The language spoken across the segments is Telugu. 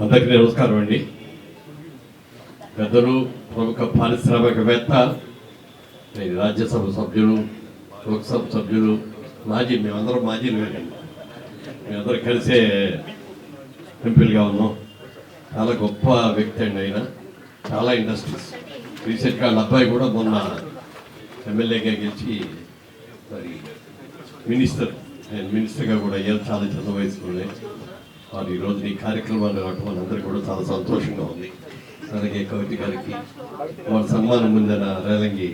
అందరికీ నమస్కారం అండి. పెద్దలు, ప్రముఖ పారిశ్రామికవేత్త, రాజ్యసభ సభ్యులు, లోక్సభ సభ్యులు, మేమందరం మాజీలు వేయండి. మేమందరం కలిసే ఎంపీలుగా ఉన్నాం. చాలా గొప్ప వ్యక్తి అండి ఆయన. చాలా ఇండస్ట్రీస్ రీసెంట్గా వాళ్ళ అబ్బాయి కూడా మొన్న ఎమ్మెల్యేగా గెలిచి మరి మినిస్టర్గా కూడా అయ్యారు. చాలా చిన్న వయసులోనే వారు ఈరోజు ఈ కార్యక్రమాలు రావటం మనందరికీ కూడా చాలా సంతోషంగా ఉంది. అలాగే కవిత గారికి, వారి సన్మానం పొందిన రేలంగి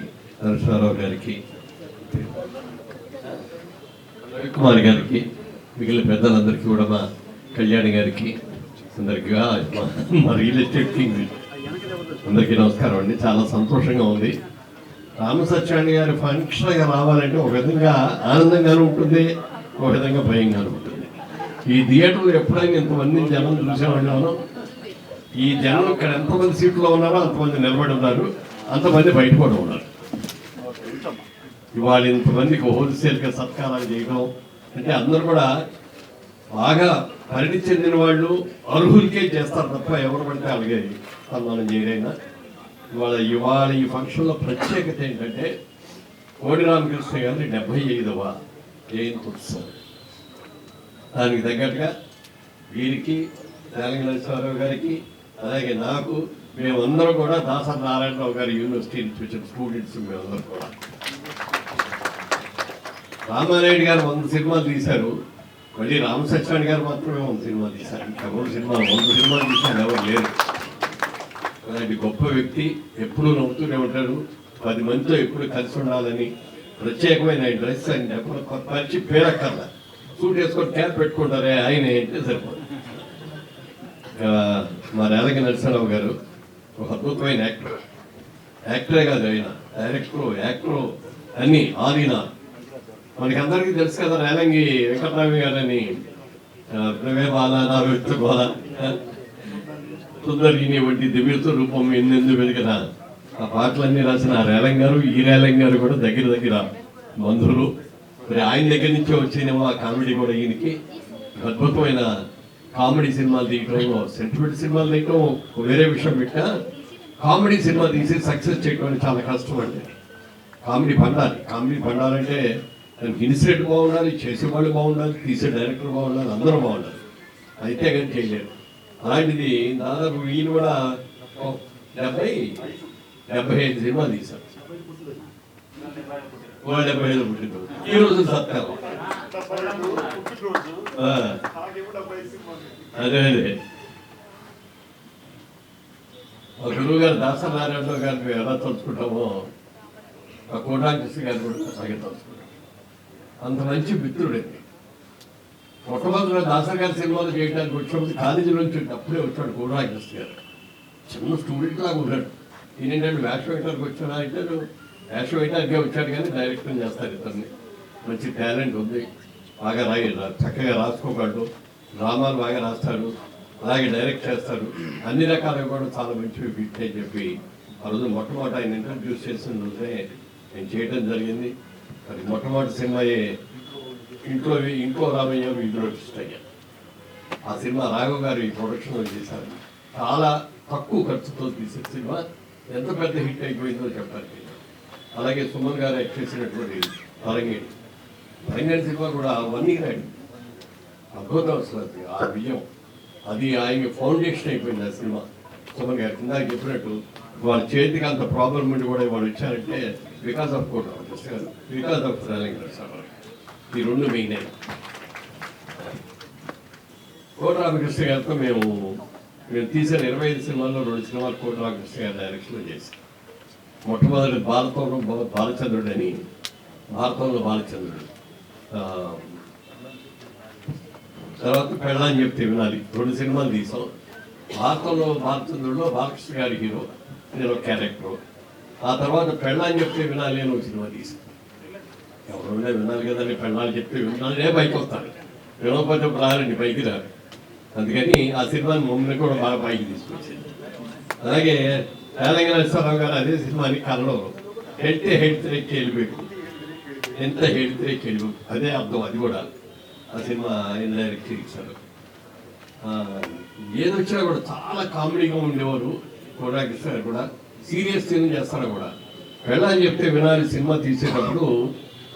నరసింహారావు గారికి, రవికుమార్ గారికి, మిగిలిన పెద్దలందరికీ కూడా, మా కళ్యాణి గారికి, అందరికీ మా రియల్ ఎస్టేట్ కింగ్ అందరికీ నమస్కారం అండి. చాలా సంతోషంగా ఉంది. రామసత్యాన్ని గారి ఫంక్షన్గా రావాలంటే ఒక విధంగా ఆనందంగానూ ఉంటుంది, ఒక విధంగా భయంగానూ ఉంటుంది. ఈ థియేటర్లో ఎప్పుడైనా ఇంతమంది జనం చూసేవాళ్ళను. ఈ జనం ఇక్కడ ఎంతమంది సీట్లో ఉన్నారో అంతమంది నిలబడి ఉన్నారు, అంతమంది బయట కూడా ఉన్నారు. ఇవాళ ఇంతమందికి హోల్సేల్గా సత్కారాలు చేయడం అంటే అందరూ కూడా బాగా పరిణి చెందిన వాళ్ళు అర్హులకే చేస్తారు తప్ప ఎవరు పడితే అలాగే సన్మానం చేయరైనా. ఇవాళ ఈ ఫంక్షన్లో ప్రత్యేకత ఏంటంటే కోడి రామకృష్ణ గారి 75వ జయంతి ఉత్సవం. దానికి తగ్గట్టుగా వీరికి, రేలంగి నరసింహారావు గారికి, అలాగే నాకు, మేమందరం కూడా దాసరి నారాయణరావు గారి యూనివర్సిటీ నుంచి వచ్చిన స్టూడెంట్స్ మేమందరం కూడా. రామానాయుడు గారు 100 సినిమాలు తీశారు, మళ్ళీ రామసత్యాన్ని గారు మాత్రమే 100 సినిమాలు తీశారు. ఇంకెవరు 100 సినిమాలు తీశారు ఎవరు లేరు. అలాంటి గొప్ప వ్యక్తి. ఎప్పుడూ నవ్వుతూనే ఉంటారు. 10 మందితో ఎప్పుడు కలిసి ఉండాలని ప్రత్యేకమైన డ్రెస్ అని ఎప్పుడు పరిచి పేరక్కర్లా, సూట్ వేసుకొని క్యాప్ పెట్టుకుంటారే ఆయన అంటే సరిపోదు. మా రేలంగి నరసింహారావు గారు ఒక అద్భుతమైన యాక్టరే కాదు, ఆయన డైరెక్టరు, యాక్టరు అన్నీ ఆదిన. మనకి అందరికీ తెలుసు కదా రేలంగి వెంకటరామి గారని, ప్రవే బాల నా వ్యక్తి బాల, సుందరిని వంటి దివ్యతో రూపం ఎన్నెందు వెలుగదా, ఆ పాటలన్నీ రాసిన ఆ రేలంగి గారు, ఈ రేలంగి గారు కూడా దగ్గర బంధువులు. మరి ఆయన దగ్గర నుంచే వచ్చినేమో ఆ కామెడీ కూడా ఈయనకి. అద్భుతమైన కామెడీ సినిమాలు తీయటం, సెంటిమెంట్ సినిమాలు తీయటం వేరే విషయం పెట్టా, కామెడీ సినిమా తీసి సక్సెస్ చేయటం చాలా కష్టం అండి. కామెడీ పండాలంటే దానికి ఇన్సిడెంట్ బాగుండాలి, చేసేవాళ్ళు బాగుండాలి, తీసే డైరెక్టర్ బాగుండాలి, అందరూ బాగుండాలి. అయితే కానీ చేయలేరు. అలాంటిది దాదాపు ఈయన కూడా 75 సినిమాలు తీశారు. 75 పుట్టినరోజు ఈ రోజు సత్కారం. అదే గురువు గారు దాసరి నారాయణరావు గారిని మేము ఎలా తలుచుకుంటామో ఆ కోటాకృష్ణ గారిని కూడా అలాగే తలుచుకుంటాం. అంత మంచి మిత్రుడండి. మొట్టమొదటిలో దాసరి గారి సినిమాలు చేయడానికి వచ్చినప్పుడు కాలేజీ నుంచి అప్పుడే వచ్చాడు కోటాకృష్ణ గారు. చిన్న స్టూడెంట్ లాగా ఉన్నాడు. ఈయనేంటంటే వేషం వేయడానికి వచ్చాడా అంటే వేషం వేయడానికే వచ్చాడు, కానీ డైరెక్షన్ చేస్తారు ఇతన్ని. మంచి టాలెంట్ ఉంది, బాగా చక్కగా రాసుకోగలడు, డ్రామాలు బాగా రాస్తారు, అలాగే డైరెక్ట్ చేస్తారు. అన్ని రకాలుగా కూడా చాలా మంచివి బిట్ అని చెప్పి ఆ రోజు మొట్టమొదటి ఆయన ఇంట్రడ్యూస్ చేసిన రోజే నేను చేయడం జరిగింది. మరి మొట్టమొదటి సినిమా ఇంట్లో రామయ్య ఇంట్లో అయ్యా. ఆ సినిమా రాఘవ్ గారు ఈ ప్రొడక్షన్లో చేశారు. చాలా తక్కువ ఖర్చుతో తీసే సినిమా ఎంత పెద్ద హిట్ అయిపోయిందో చెప్పాలి. అలాగే సుమన్ గారు యాక్ట్ చేసినటువంటి రంగేడి సినిమా కూడా 1 year అయింది. అద్భుతం అసలు ఆ విజయం, అది ఆయన ఫౌండేషన్ అయిపోయింది ఆ సినిమా. సుమన్ గారు ఇందాక చెప్పినట్టు వాళ్ళ చేతికి అంత ప్రాబ్లం ఉండి కూడా వాళ్ళు వచ్చారంటే బికాస్ ఆఫ్ కోటాకృష్ణ గారు, బికాస్ ఆఫ్ రేలంగి నరసింహారావు. ఈ 2 మెయిన్ అయినా. కోటాకృష్ణ గారితో మేము తీసిన 25 సినిమాల్లో 2 సినిమాలు కోటాకృష్ణ గారి డైరెక్షన్లో చేశాం. మొట్టమొదటి భారతంలో బాలచంద్రుడు అని, భారతంలో బాలచంద్రుడు, తర్వాత పెళ్ళని చెప్తే వినాలి, 2 సినిమాలు తీసాం. భారతంలో బాలచంద్రుడిలో బాలకృష్ణ గారి హీరో, నేను ఒక క్యారెక్టర్. ఆ తర్వాత పెళ్ళని చెప్తే వినాలి అని ఒక సినిమా తీసాం. ఎవరున్నా వినాలి కదండి, పెళ్ళాలు చెప్తే వినాలే పైకి వస్తాను, వినకపోతే రారండి, పైకి రారు. అందుకని ఆ సినిమాని మమ్మల్ని కూడా బాగా పైకి తీసుకొచ్చింది. అలాగే రేలంగి నరసింహారావు గారు అదే సినిమాని కన్నడలో ಹೇಳ್ತಿರಕ್ಕೆ వెళ్ళిపోయి ఎంత ಹೇಳ್ತಿರಕ್ಕೆ వెళ్ళిపోయి అదే అర్థం. అది కూడా ఆ సినిమా ఆయన డైరెక్ట్ చేశారు. ఏదొచ్చినా కూడా చాలా కామెడీగా ఉండేవారు. కోటాకృష్ణ గారు కూడా సీరియస్ సీన్ చేస్తారు కూడా. వెళ్ళని చెప్తే వినాలి సినిమా తీసేటప్పుడు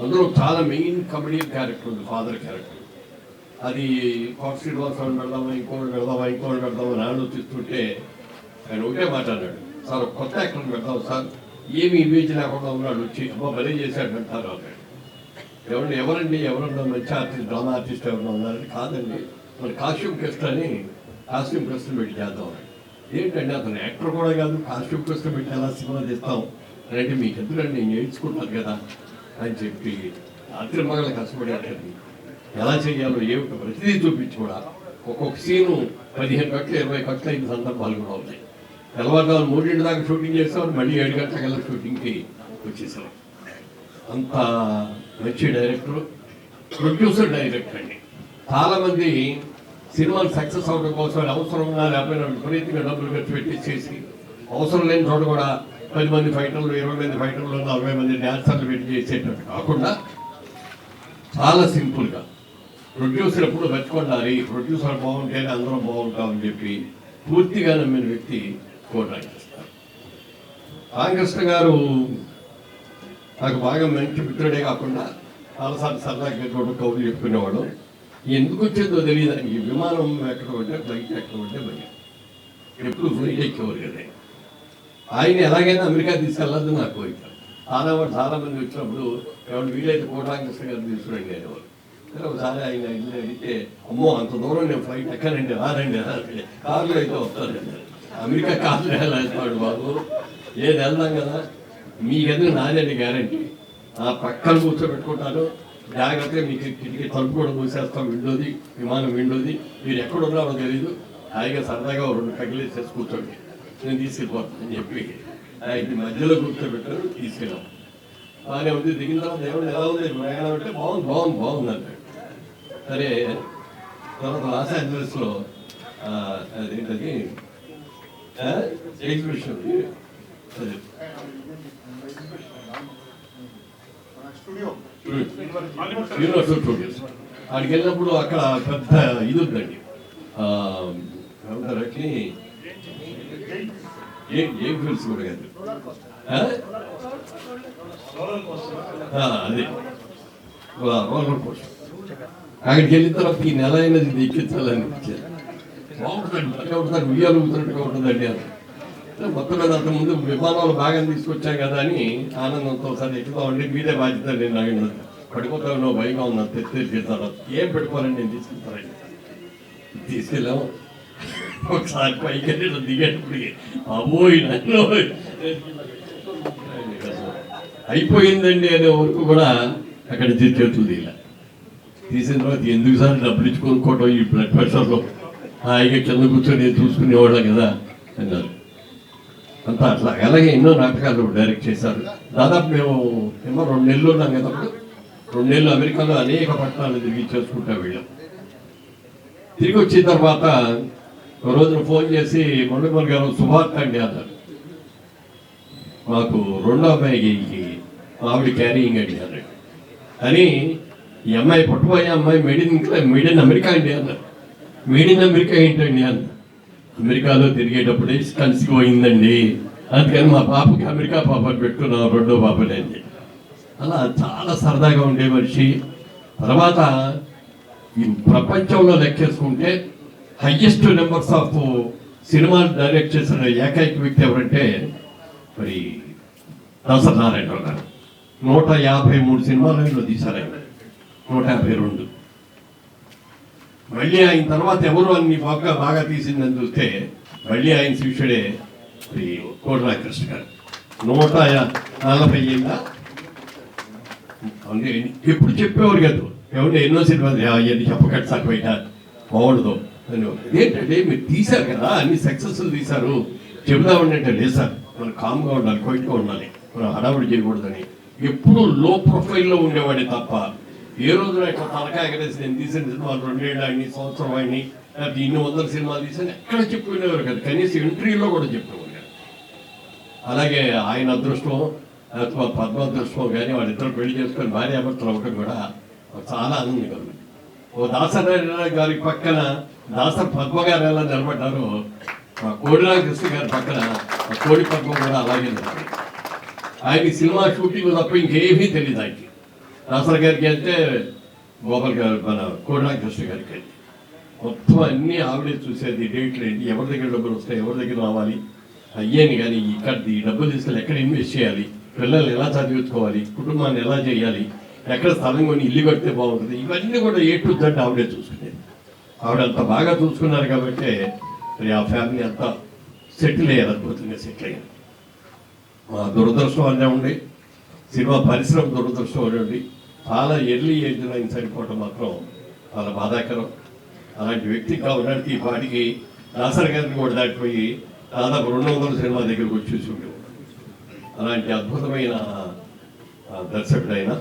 అందులో చాలా మెయిన్ కమెడియన్ క్యారెక్టర్ ఉంది, ఫాదర్ క్యారెక్టర్. అది కోట శ్రీనివాసరావు పెడదామా, ఇంకోటి పెడదామా అని ఆలోచిస్తుంటే ఆయన ఒకటే మాట్లాడాడు, సార్ కొత్త యాక్టర్ పెడతాం సార్, ఏమి ఇమేజ్ లేకుండా ఉన్నాడు, వచ్చి అబ్బా భలే చేశాడు అంటారు అన్నాడు. ఎవరన్నా మంచి ఆర్టిస్ట్, డ్రామా ఆర్టిస్ట్ ఎవరన్నా ఉన్నారని. కాదండి, మన కాస్ట్యూమ్ క్వెస్ట్ అని కాస్ట్యూమ్ క్వెస్ట్ పెట్టి చేద్దాం. ఏంటంటే అతను యాక్టర్ కూడా కాదు, కాస్ట్యూమ్ క్వెస్ట్ పెట్టి ఎలా సినిమా చేస్తాం అంటే మీకు ఎందుకంటే నేను నేర్చుకుంటాను కదా అని చెప్పి రాత్రి మగల కష్టపడేటది ఎలా చేయాలో ఏమిటో ప్రతిదీ చూపించి కూడా ఒక్కొక్క సీను 15 గంటలు 20 గంటలు అయిన సందర్భాలు కూడా ఉన్నాయి. తెల్లవారుజాము 3 దాకా షూటింగ్ చేస్తాం, మళ్ళీ 7 గంటలకల్లా షూటింగ్కి వచ్చేసాం. అంత మంచి డైరెక్టర్, ప్రొడ్యూసర్ డైరెక్టర్ అండి. చాలామంది సినిమాలు సక్సెస్ అవడం కోసం అవసరంగా లేకపోయినా విపరీతంగా డబ్బులు ఖర్చు పెట్టేసేసి అవసరం లేని చోట కూడా 10 మంది ఫైటర్లు, 20 మంది ఫైటర్లు, 40 మంది డ్యాన్సర్లు పెట్టి చేసేటట్టు కాకుండా చాలా సింపుల్గా ప్రొడ్యూసర్ ఎప్పుడు బతికొండాలి, ప్రొడ్యూసర్ బాగుంటేనే అందరం బాగుంటామని చెప్పి పూర్తిగా నమ్మిన వ్యక్తి కోటాకృష్ణ. రామకృష్ణ గారు నాకు బాగా మంచి మిత్రుడే కాకుండా చాలాసార్లు సరదాగా కూడా కౌలు చెప్పుకునేవాడు. ఎందుకు వచ్చేదో తెలియదు, ఈ విమానం ఎక్కడ ఉంటే ఫ్లైట్ ఎక్కడ ఉంటే భయం, ఎప్పుడు ఫ్లైట్ ఎక్కేవారు కదా. ఆయన ఎలాగైనా అమెరికా తీసుకెళ్ళదు నాకు కోరిక. చాలా మంది వచ్చినప్పుడు ఎవరు వీలైతే కోటాకృష్ణ గారు తీసుకురండి అనేవారు. ఒకసారి ఆయన అడిగితే, అమ్మో అంత దూరం నేను ఫ్లైట్ ఎక్కనండి, రారండి కార్లో అయితే వస్తానండి. అమెరికా కార్లో వెళ్ళాడు బాబు, ఏది వెళ్దాం కదా, మీకెందుకు నాదండి గ్యారంటీ, ఆ పక్కన కూర్చోబెట్టుకుంటాను, జాగ్రత్తగా మీకు కిటికీ తలుపు కూడా మూసేస్తాం, విండోది విమానం విండోది, మీరు ఎక్కడ ఉన్నారో తెలీదు, హాయిగా సరదాగా 2 పగిలేసేసి కూర్చోండి, నేను తీసుకెళ్ళిపోతానని చెప్పి ఆయన మధ్యలో కూర్చోబెట్టారు, తీసుకెళ్ళాం. బాగానే ఉంది. దిగిన తర్వాత దేవుడు ఎలా ఉంది ప్రయాణం అంటే బాగుంది అంటాడు. సరే తర్వాత లాస్ ఏంజలస్లో అదేంటది ఎగ్జిబిషన్ యూనివర్సల్ స్టూడియోస్, అక్కడికి వెళ్ళినప్పుడు అక్కడ పెద్ద ఇది ఉందండి, ఏమంటారు ఏం ఫీల్స్ కూడా కాదు, అదే రోలర్ కోస్టర్. అక్కడికి వెళ్ళిన తర్వాత ఈ నెల అయినది ఎక్కించాలనిపించేది. బాగుంటుందండి, ఉయ్యాలు ఊతున్నట్టుగా ఉంటుందండి అని. మొత్తం మీద అంత ముందు విమానాలు బాగా తీసుకొచ్చాం కదా అని ఆనందంతో సరే ఎక్కుతామండి, మీదే బాధ్యత నేను అడిగిన పడిపోతాను, నువ్వు భయంగా ఉన్నాను, తెచ్చేస్తాను. ఏం పెట్టుకోవాలని నేను తీసుకెళ్తానండి. తీసుకెళ్ళాము. ఒకసారి పైకి వెళ్ళి దిగేటప్పటికి అబ్బోయి నన్ను అయిపోయిందండి అనే వరకు కూడా అక్కడ చేతులు తీయాలి. తీసిన తర్వాత ఎందుకు సార్ డబ్బులు ఇచ్చి కొనుక్కోవడం ఈ బ్లడ్ ప్రెషర్లో, హాయిగా కింద కూర్చొని చూసుకునేవాళ్ళం కదా అన్నారు. అంతా అట్లా. అలాగే ఎన్నో నాటకాలు డైరెక్ట్ చేశారు. దాదాపు మేము 2 నెలలు ఉన్నాం కదా, అప్పుడు 2 నెలలు అమెరికాలో అనేక పట్టణాలు తిరిగి చేసుకుంటా వెళ్ళాం. తిరిగి వచ్చిన తర్వాత ఒక రోజున ఫోన్ చేసి, మొండమల్ గారు శుభార్త అండి అన్నారు. మాకు 2వ అమ్మాయికి ఆవిడ క్యారీయింగ్ అండి అన్నాడు. అని ఈ అమ్మాయి పుట్టబోయే అమ్మాయి మేడ్ ఇన్ అమెరికా అండి అన్నారు. మేడ్ ఇన్ అమెరికా ఏంటండి అన్న. అమెరికాలో తిరిగేటప్పుడే కలిసిపోయిందండి, అందుకని మా పాపకి అమెరికా పాపని పెట్టుకున్నాం, 2వ పాపలేండి. అలా చాలా సరదాగా ఉండే మనిషి. తర్వాత ఈ ప్రపంచంలో లెక్కేసుకుంటే హయ్యెస్ట్ నెంబర్స్ ఆఫ్ సినిమాలు డైరెక్ట్ చేసిన ఏకైక వ్యక్తి ఎవరంటే మరి దాసరి నారాయణరావు గారు. 153 సినిమాలలో తీశారు ఆయన, 152. మళ్ళీ ఆయన తర్వాత ఎవరు అన్ని బాగా తీసిందని చూస్తే మళ్ళీ ఆయన శిష్యుడే శ్రీ కోటాకృష్ణ గారు. 140 అంటే ఎప్పుడు చెప్పేవారు కాదు, ఏమంటే ఎన్నో సినిమాలు అవన్నీ చెప్పకట్టు సార్ బయట బాగుండదు అని. ఏంటంటే మీరు తీశారు కదా, అన్ని సక్సెస్ఫుల్ తీశారు, చెబుదామండి అంటే లేదు సార్, మనం కామ్గా ఉండాలి, క్వైట్గా ఉండాలి, మనం హడావుడి చేయకూడదని ఎప్పుడు లో ప్రొఫైల్లో ఉండేవాడే తప్ప ఏ రోజున ఇట్లా తలకాయ ఎగరేసి నేను తీసిన సినిమాలు 2 ఏళ్ళు అన్ని సంవత్సరం అన్ని లేకపోతే ఇన్ని 100 సినిమాలు తీసాను ఎక్కడ చెప్పుకునేవారు కదా, కనీసం ఇంటర్వ్యూలో కూడా చెప్పుకునేవారు. అలాగే ఆయన అదృష్టం లేకపోతే పద్మ అదృష్టం కానీ వాళ్ళిద్దరు పెళ్లి చేసుకొని భార్యాభర్తలు అవ్వడం కూడా చాలా ఆనందం కలుగుతుంది. ఓ దాసనారాయణ గారి పక్కన దాసరి పద్మ గారు ఎలా నిలబడ్డారో మా కోడిరామ కృష్ణ గారి పక్కన మా కోడి పద్మ కూడా అలాగే నిలబడి ఆయన సినిమా షూటింగ్ తప్ప ఇంకేమీ తెలియదు ఆయనకి. దాసరి గారికి అంటే గోపాల్ గారు మన కోడిరామ కృష్ణ గారికి అయితే మొత్తం అన్నీ ఆవిడే చూసేది. డేట్లు ఏంటి, ఎవరి దగ్గర డబ్బులు వస్తాయి, ఎవరి దగ్గర రావాలి అయ్యేని, కానీ ఇక్కడ ఈ డబ్బులు తీసుకెళ్ళి ఎక్కడ ఇన్వెస్ట్ చేయాలి, పిల్లల్ని ఎలా చదివించుకోవాలి, కుటుంబాన్ని ఎలా చేయాలి, ఎక్కడ స్థలం కొని ఇల్లు కడితే బాగుంటుంది, ఇవన్నీ కూడా ఏ టు జెడ్ ఆవిడే చూసుకునేది. ఆవిడ అంత బాగా చూసుకున్నారు కాబట్టి మరి ఆ ఫ్యామిలీ అంతా సెటిల్ అయ్యారు, అద్భుతంగా సెటిల్ అయ్యారు. మా దురదృష్టం అనే ఉండి, సినిమా పరిశ్రమ దురదృష్టం అనే ఉండి, చాలా ఎర్లీ ఏజ్లో ఆయన చనిపోవటం మాత్రం చాలా బాధాకరం. అలాంటి వ్యక్తి కావడానికి ఈ పాటికి దాసరి గారిని కూడా దాటిపోయి దాదాపు 200 సినిమా దగ్గరకు వచ్చి చూసి ఉండేవాడు. అలాంటి అద్భుతమైన దర్శకుడు ఆయన.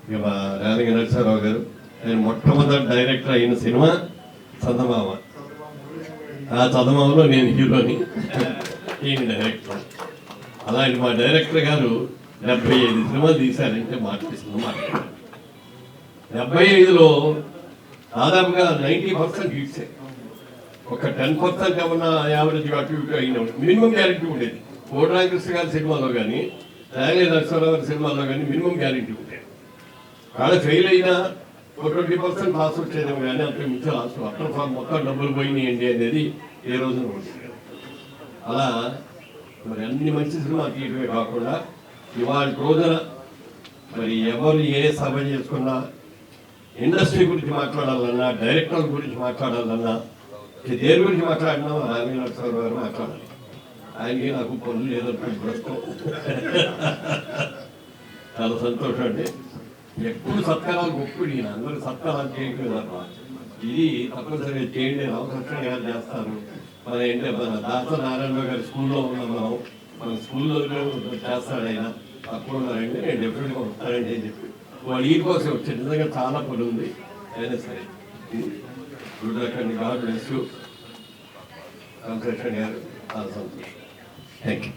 ఇక మా రేలంగ నరసింహారావు గారు, ఆయన మొట్టమొదటి డైరెక్టర్ అయిన సినిమా చందమామ. ఆ చందమామలో నేను హీరోని, ఈయన డైరెక్టర్. అలాంటి మా డైరెక్టర్ గారు 75 సినిమాలు తీశారంటే మాట్లాడుతుంది మాట్లాడారు. 75లో దాదాపుగా 90% హిట్సే. ఒక 10% ఏమన్నా యావరేజ్ అటు ఇటు అయిన మినిమం గ్యారెంటీ ఉండేది. కోడిరామ కృష్ణ గారి సినిమాలో కానీ, రేలంగ నరసింహారావు గారి సినిమాలో కానీ మినిమం గ్యారెంటీ ఉండేది. కాడ ఫెయిల్ అయినా 20% లాస్ వచ్చేదేమో కానీ అంత మించి లాస్ అక్కడ మొత్తం డబ్బులు పోయినాయండి అనేది ఏ రోజున ఉండేది. అలా మరి అన్ని మంచి సినిమా తీయడమే కాకుండా ఇవాళ రోజున మరి ఎవరు ఏ సభ చేసుకున్నా, ఇండస్ట్రీ గురించి మాట్లాడాలన్నా, డైరెక్టర్ల గురించి మాట్లాడాలన్నా, దేని గురించి మాట్లాడినా రేలంగ నరసింహారావు గారు మాట్లాడాలి. ఆయనకి నాకు పనులు లేదంటే ప్రస్తుతం చాలా సంతోషం అండి. ఎప్పుడు సత్కారాలు గొప్పది, అందరూ సత్కారాలు చేయట్లేదు. ఇది తప్పనిసరిగా చేయండి. రామకృష్ణ గారు చేస్తారు. మన ఏంటంటే మన దాసరి నారాయణరావు గారి స్కూల్లో ఉన్నాం మనం, మన స్కూల్లో చేస్తాడు ఆయన. తక్కువ ఉన్నారండి, నేను డెఫినెట్గా వస్తానండి అని చెప్పి వాడు ఈ కోసం వచ్చాడు. నిజంగా చాలా పని ఉంది. అయినా సరే చూడకండి. గాడ్ బ్లెస్ యూ రామకృష్ణ గారు. చాలా సంతోషం. Thank you.